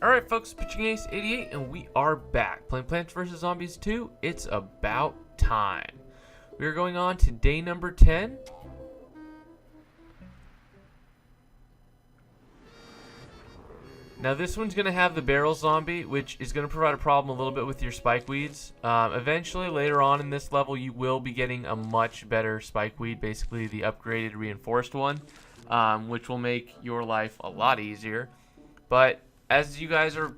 Alright folks, Pitching Ace 88 and we are back playing Plants vs. Zombies 2. It's about time. We are going on to day number 10. Now this one's going to have the barrel zombie, which is going to provide a problem a little bit with your spike weeds. Eventually, later on in this level, you will be getting a much better spike weed, basically the upgraded reinforced one, which will make your life a lot easier. But as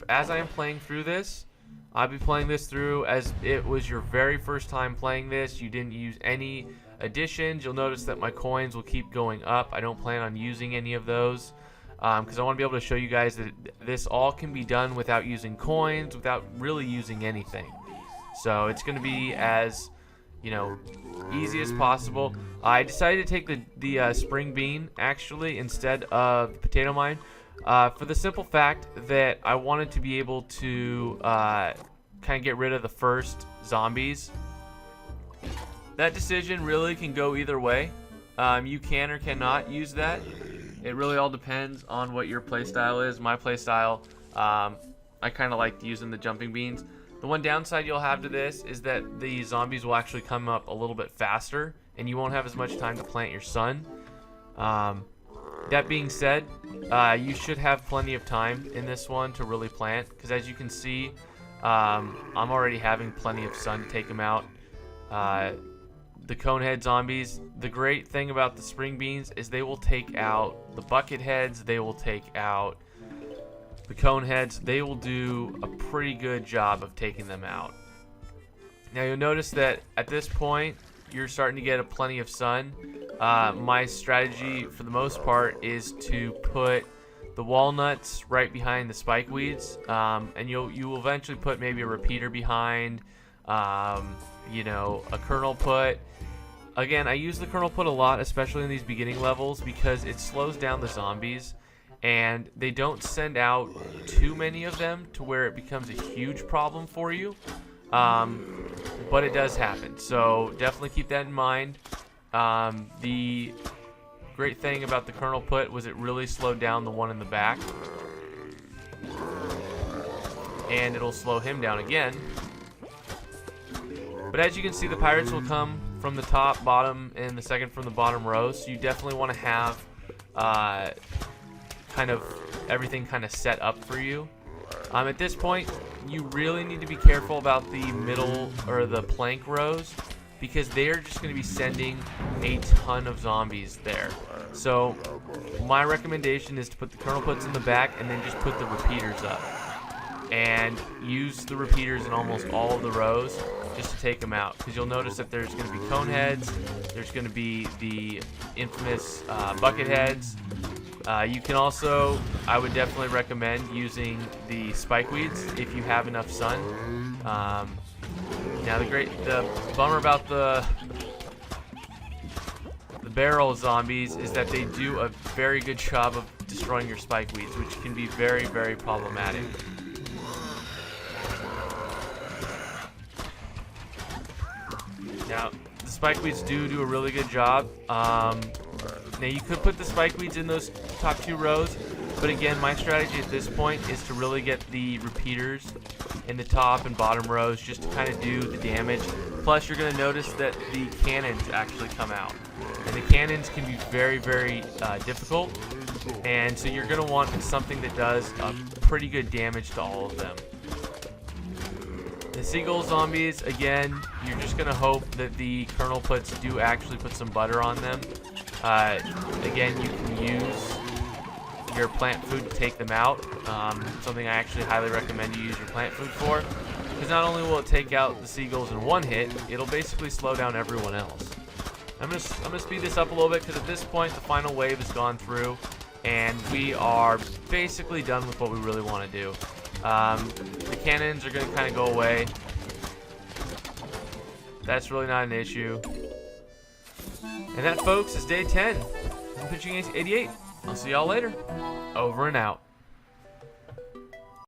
I am playing through this, I'll be playing this through as it was your very first time playing this. You didn't use any additions. You'll notice that my coins will keep going up. I don't plan on using any of those because I want to be able to show you guys that this all can be done without using coins, without really using anything. So it's going to be as, easy as possible. I decided to take the spring bean actually instead of the potato mine. For the simple fact that I wanted to be able to kind of get rid of the first zombies. That decision really can go either way. You can or cannot use that. It really all depends on what your playstyle is. My playstyle, I kind of like using the jumping beans. The one downside you'll have to this is that the zombies will actually come up a little bit faster, and you won't have as much time to plant your sun. That being said, you should have plenty of time in this one to really plant, because as you can see, I'm already having plenty of sun to take them out. The conehead zombies, the great thing about the spring beans is they will take out the bucket heads, they will take out the coneheads, they will do a pretty good job of taking them out. Now you'll notice that at this point, you're starting to get plenty of sun. My strategy for the most part is to put the walnuts right behind the spike weeds, and you will eventually put maybe a repeater behind, a kernel put. Again, I use the kernel put a lot, especially in these beginning levels, because it slows down the zombies, and they don't send out too many of them to where it becomes a huge problem for you. But it does happen, so definitely keep that in mind. The great thing about the kernel put was it really slowed down the one in the back, and it'll slow him down again. But as you can see, the pirates will come from the top, bottom, and the second from the bottom rows, so you definitely want to have kind of everything kind of set up for you. At this point, you really need to be careful about the middle or the plank rows, because they are just going to be sending a ton of zombies there. So my recommendation is to put the kernel puts in the back and then just put the repeaters up. And use the repeaters in almost all of the rows just to take them out. Because you'll notice that there's going to be cone heads, there's going to be the infamous bucket heads. You can also, I would definitely recommend using the spike weeds if you have enough sun. Now the bummer about the barrel zombies is that they do a very good job of destroying your spike weeds, which can be very, very problematic. Now the spike weeds do a really good job. Now you could put the spike weeds in those top two rows, but again, my strategy at this point is to really get the repeaters in the top and bottom rows just to kind of do the damage. Plus, you're going to notice that the cannons actually come out, and the cannons can be very, very difficult, and so you're going to want something that does pretty good damage to all of them. The seagull zombies, again, you're just going to hope that the kernel puts do actually put some butter on them. Again, you can use your plant food to take them out. Something I actually highly recommend you use your plant food for, because not only will it take out the seagulls in one hit, it'll basically slow down everyone else. I'm gonna speed this up a little bit, because at this point the final wave has gone through and we are basically done with what we really want to do. The cannons are going to kind of go away. That's really not an issue. And that, folks, is day 10. I'm Pitching Ace 88. I'll see y'all later. Over and out.